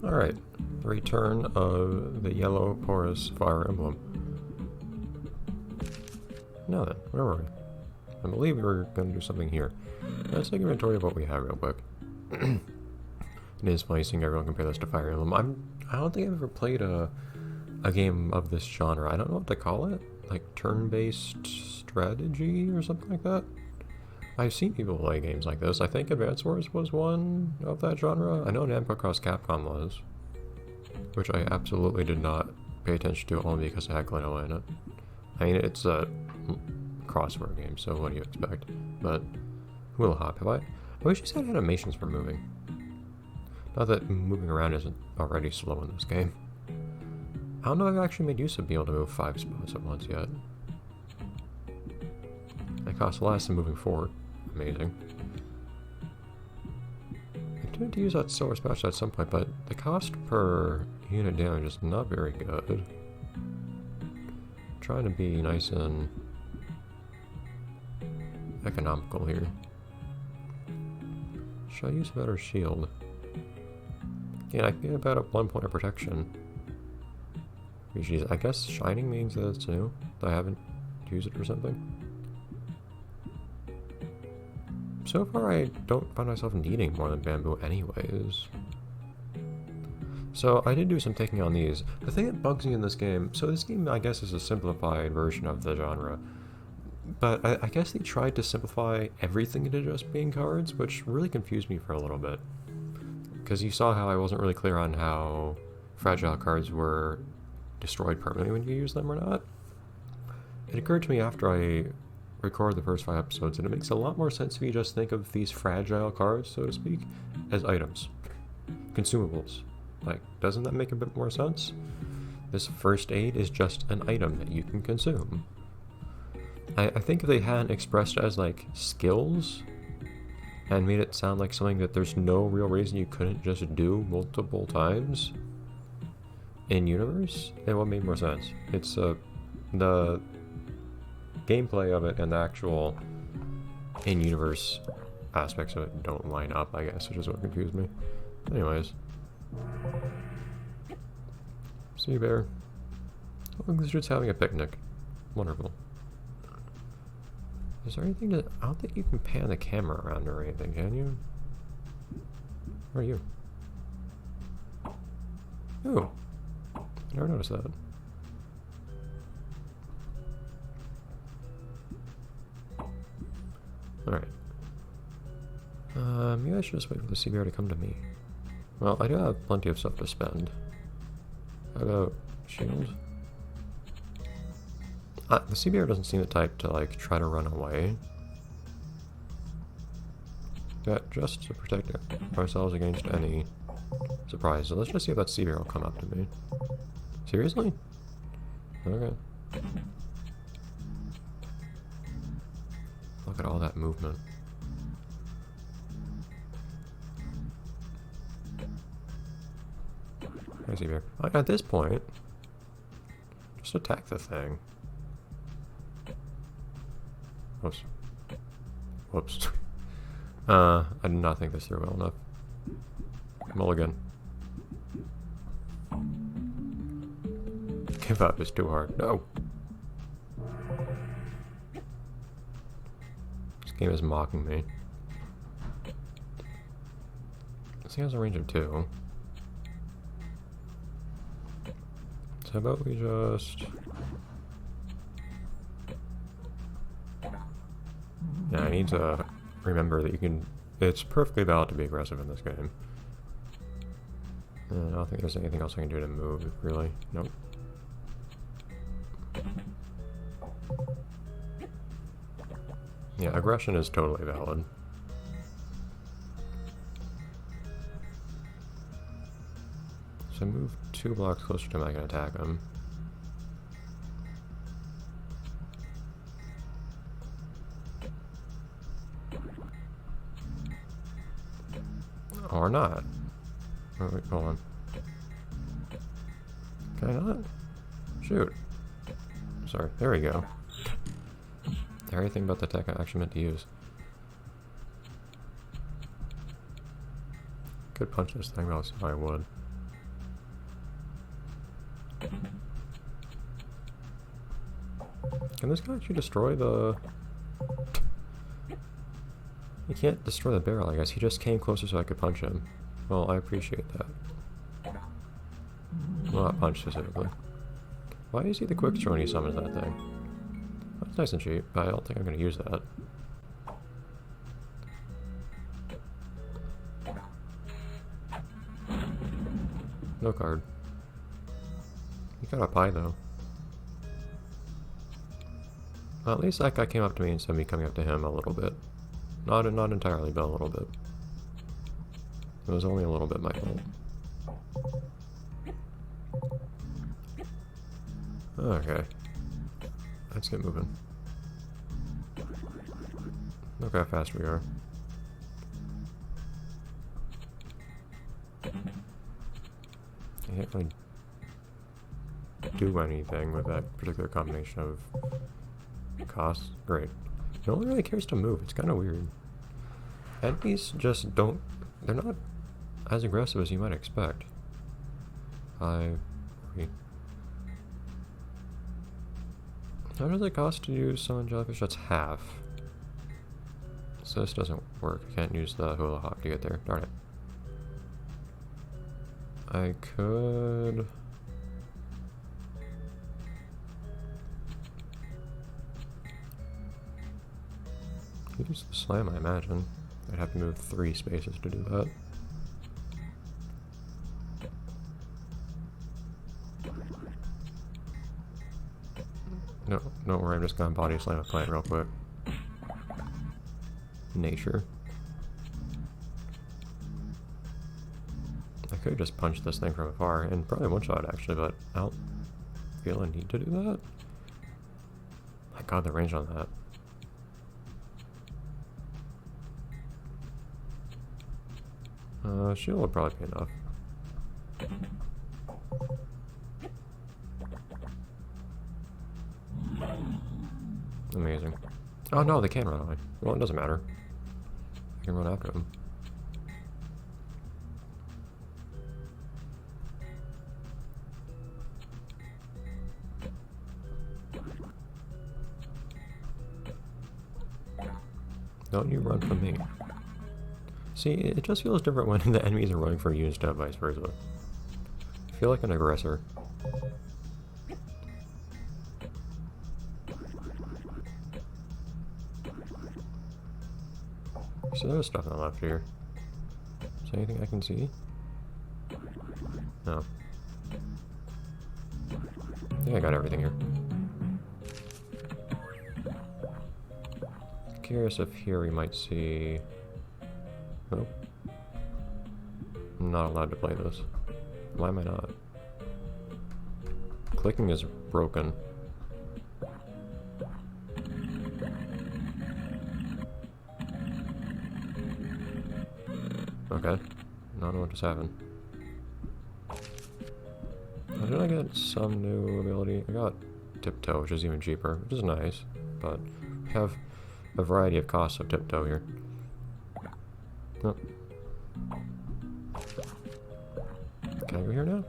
Alright, return of the yellow porous fire emblem. Now then, where were we? I believe we were going to do something here. Let's take inventory of what we have real quick. It is funny seeing everyone compare this to Fire Emblem. I don't think I've ever played a game of this genre. I don't know what to call it. Like turn-based strategy or something like that. I've seen people play games like this. I think Advance Wars was one of that genre. I know Namco Cross Capcom was, which I absolutely did not pay attention to only because it had Glenn in it. I mean, it's a crossword game, so what do you expect? But Hula Hop, I wish you said animations for moving. Not that moving around isn't already slow in this game. I don't know if I've actually made use of being able to move 5 spots at once yet. It costs less than moving forward. Amazing. I intended to use that solar special at some point, but the cost per unit damage is not very good. I'm trying to be nice and economical here. Should I use a better shield? Yeah, I can get about 1 point of protection. I guess shining means that it's new. That I haven't used it or something. So far, I don't find myself needing more than bamboo anyways. So I did do some taking on these. The thing that bugs me in this game, so this game I guess is a simplified version of the genre. But I guess they tried to simplify everything into just being cards, which really confused me for a little bit. Because you saw how I wasn't really clear on how fragile cards were destroyed permanently when you use them or not. It occurred to me after I recorded the first 5 episodes that it makes a lot more sense if you just think of these fragile cards, so to speak, as items. Consumables. Like, doesn't that make a bit more sense? This first aid is just an item that you can consume. I think if they hadn't expressed it as like skills and made it sound like something that there's no real reason you couldn't just do multiple times in universe, it would make more sense. It's the gameplay of it and the actual in-universe aspects of it don't line up, I guess, which is what confused me. Anyways. Sea bear. Oh, this dude's having a picnic. Wonderful. Is there anything to... I don't think you can pan the camera around or anything, can you? Where are you? Ooh. Never noticed that. Alright. Maybe I should just wait for the sea bear to come to me. Well, I do have plenty of stuff to spend. How about shield? The sea bear doesn't seem the type to, like, try to run away. But just to protect ourselves against any surprise. So let's just see if that sea bear will come up to me. Seriously? Okay. Look at all that movement. Hi, sea bear. At this point, just attack the thing. Whoops. Whoops. I did not think this through well enough. Mulligan. Give up, it's too hard. No! This game is mocking me. This thing has a range of 2. So how about we just... Yeah, I need to remember that you can... It's perfectly valid to be aggressive in this game. And I don't think there's anything else I can do to move, really. Nope. Yeah, aggression is totally valid. So move 2 blocks closer to him, I can attack him. Or not. Oh, wait, hold on. Can I not? Shoot. Sorry, there we go. Everything about the tech I actually meant to use. Could punch this thing, but I would. Can this guy actually destroy the... He can't destroy the barrel, I guess. He just came closer so I could punch him. Well, I appreciate that. Well, not punch specifically. Why is he the quick throw when he summons that thing? That's nice and cheap, but I don't think I'm going to use that. No card. He got a pie though. Well, at least that guy came up to me instead of me coming up to him a little bit. Not entirely, but a little bit. It was only a little bit my fault. Okay. Let's get moving. Look how fast we are. I can't really do anything with that particular combination of costs. Great. No one really cares to move. It's kind of weird. Enemies just don't... They're not as aggressive as you might expect. How does it cost to use summon jellyfish? That's half. So this doesn't work. I can't use the hula hop to get there. Darn it. I could... use the slam, I imagine. I'd have to move 3 spaces to do that. No, don't worry, I'm just gonna body slam a plant real quick. Nature. I could just punch this thing from afar, and probably one-shot actually, but I don't feel a need to do that. My god, the range on that. Shield would probably be enough. Amazing. Oh no, they can run away. Well, it doesn't matter. I can run after them. Don't you run from me. See, it just feels different when the enemies are running for you instead of vice versa. I feel like an aggressor. So there's stuff on the left here. Is there anything I can see? No. I think I got everything here. Curious if here we might see... Nope. I'm not allowed to play this. Why am I not? Clicking is broken. Okay. I don't know what just happened. How did I get some new ability? I got Tiptoe, which is even cheaper, which is nice, but we have a variety of costs of Tiptoe here. Oh. Can I go here now?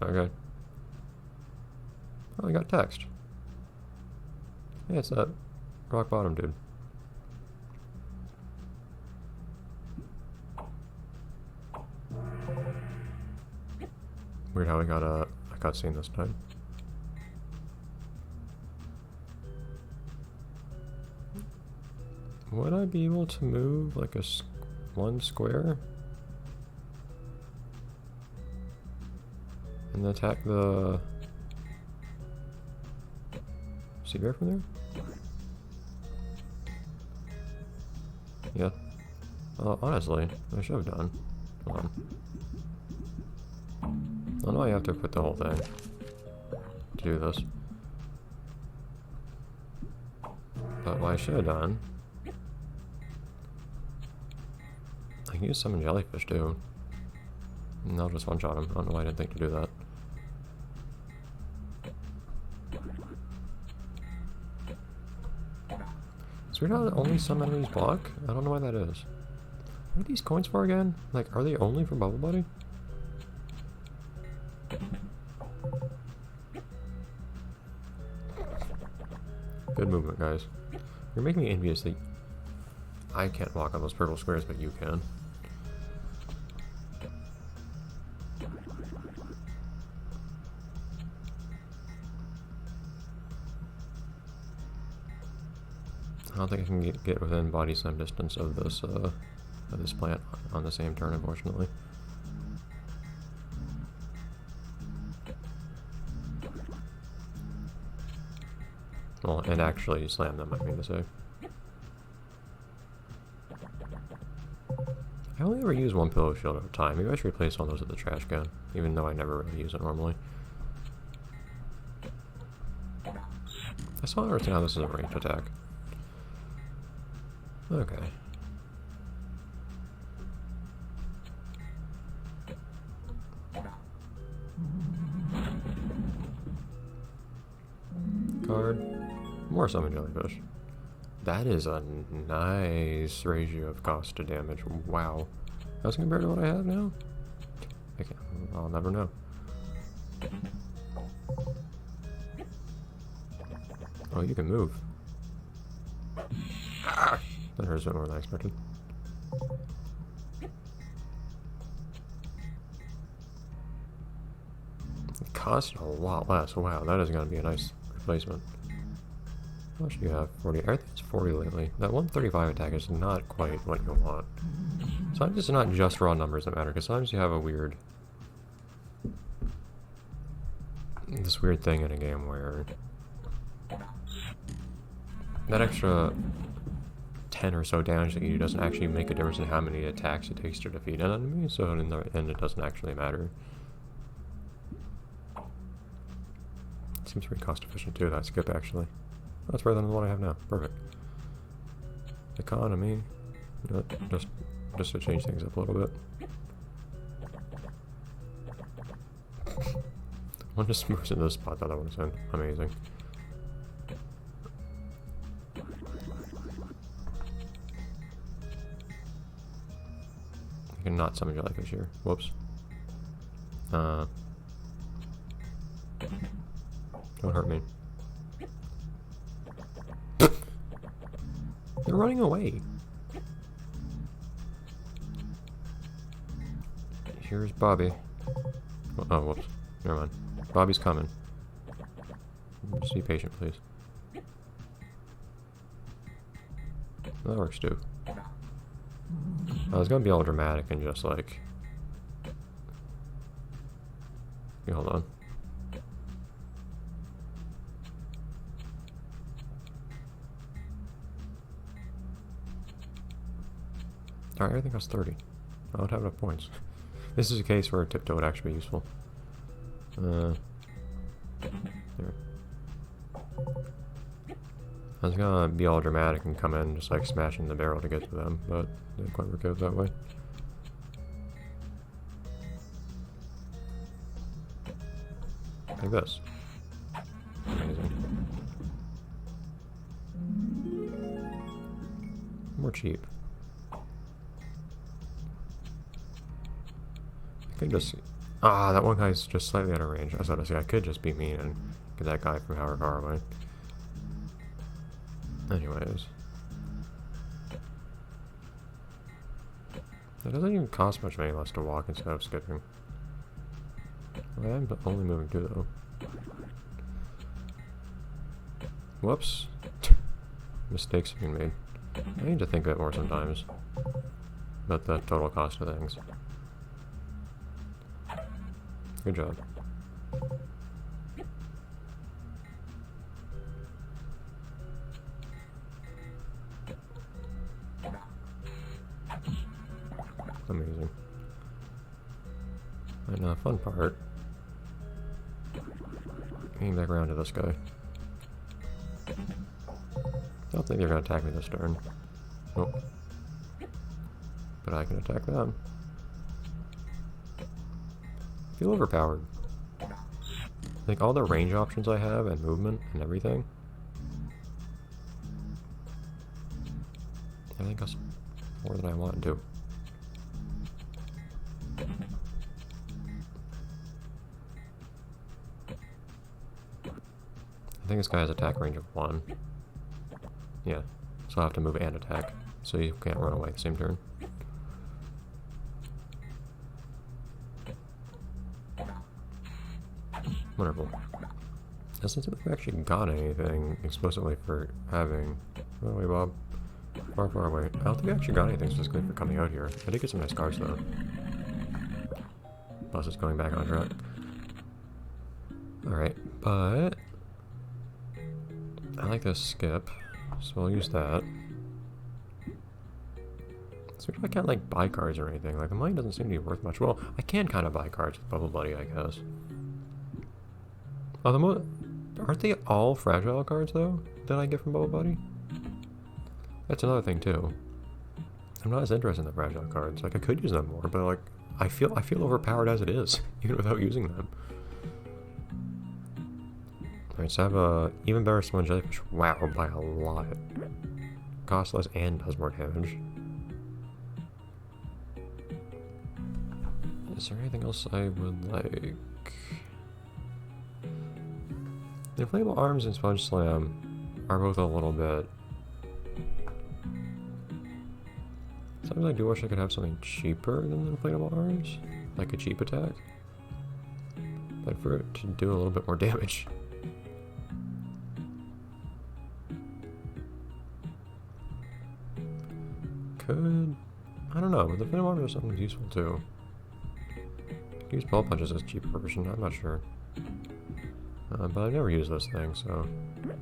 Okay. Oh, I got text. Yeah, it's that rock bottom dude. Weird how we got a cutscene this time. Would I be able to move like one square? And attack the sea bear from there? Yeah. Honestly, I should have done. Hold on. I know I have to put the whole thing to do this. But what I should have done... I can use summon jellyfish too. And I'll just one-shot him. I don't know why I didn't think to do that. It's weird how only some enemies block. I don't know why that is. What are these coins for again? Like, are they only for Bubble Buddy? Good movement, guys. You're making me envious that I can't walk on those purple squares, but you can. I don't think I can get within body slam distance of this plant on the same turn, unfortunately. Well, and actually slam them, I mean to say. I only ever use one pillow shield at a time. Maybe I should replace one of those at the trash can, even though I never really use it normally. I still don't understand how this is a ranged attack. Okay. Card. More summon jellyfish. That is a nice ratio of cost to damage. Wow. That's compared to what I have now? I'll never know. Oh, you can move. Ah! That hurts a bit more than I expected. It costs a lot less. Wow, that is going to be a nice replacement. How much do you have? 40. I think it's 40 lately. That 135 attack is not quite what you want. Sometimes it's not just raw numbers that matter, because sometimes you have a weird... this weird thing in a game where... that extra 10 or so damage that you do doesn't actually make a difference in how many attacks it takes to defeat an enemy, so in the end it doesn't actually matter. It seems pretty cost efficient too, that skip actually. That's better than the one I have now. Perfect. Economy. Just to change things up a little bit. One just moves into the spot that I want to send. Amazing. I cannot summon jellyfish here. Whoops. Don't hurt me. They're running away. Here's Bobby. Oh, whoops. Never mind. Bobby's coming. Just be patient, please. That works too. I was gonna be all dramatic and just like... okay, hold on. Alright, everything costs 30. I don't have enough points. This is a case where a tiptoe would actually be useful. There. I was gonna be all dramatic and come in just like smashing the barrel to get to them, but it didn't quite work out that way. Like this. Amazing. More cheap. I could just... ah, that one guy's just slightly out of range. I was about to say, I could just be mean and get that guy from however far away. Anyways. It doesn't even cost much money less to walk instead of skipping. Well, I'm only moving too, though. Whoops. Mistakes have been made. I need to think a bit more sometimes about the total cost of things. Good job. Amazing. And the fun part, getting back around to this guy. I don't think they're going to attack me this turn. Nope. But I can attack them. I feel overpowered. Like all the range options I have and movement and everything. I think that's more than I want to do. I think this guy has attack range of 1. Yeah, so I'll have to move and attack, so you can't run away at the same turn. Wonderful. Doesn't seem like we actually got anything explicitly for having... Run away, Bob. Far, far away. I don't think we actually got anything specifically for coming out here. I did get some nice cars, though. Bus is going back on track. Alright, but... I like this skip, so we'll use that. So I can't, like, buy cards or anything. Like, the money doesn't seem to be worth much. Well, I can kind of buy cards with Bubble Buddy, I guess. Oh, aren't they all fragile cards, though, that I get from Bubble Buddy? That's another thing, too. I'm not as interested in the fragile cards. Like, I could use them more, but, like, I feel overpowered as it is, even without using them. Alright, so I have a even better Sponge Jellyfish. Wow, by a lot. Costs less and does more damage. Is there anything else I would like? The inflatable arms and Sponge Slam are both a little bit... Sometimes I do wish I could have something cheaper than the inflatable arms. Like a cheap attack. But for it to do a little bit more damage. Could... I don't know, but the inflatable arms are something useful too. Use ball punches as a cheaper version, I'm not sure. But I never use those things, so you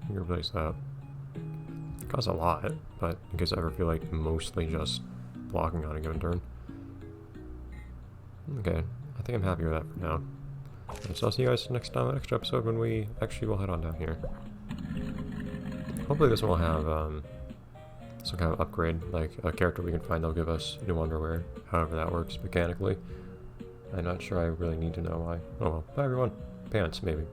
can replace that. It costs a lot, but in case I ever feel like mostly just blocking on a given turn. Okay, I think I'm happy with that for now. And so I'll see you guys next episode when we actually will head on down here. Hopefully this one will have some kind of upgrade, like a character we can find that'll give us new underwear, however that works mechanically. I'm not sure I really need to know why. Oh well, bye everyone. Pants, maybe.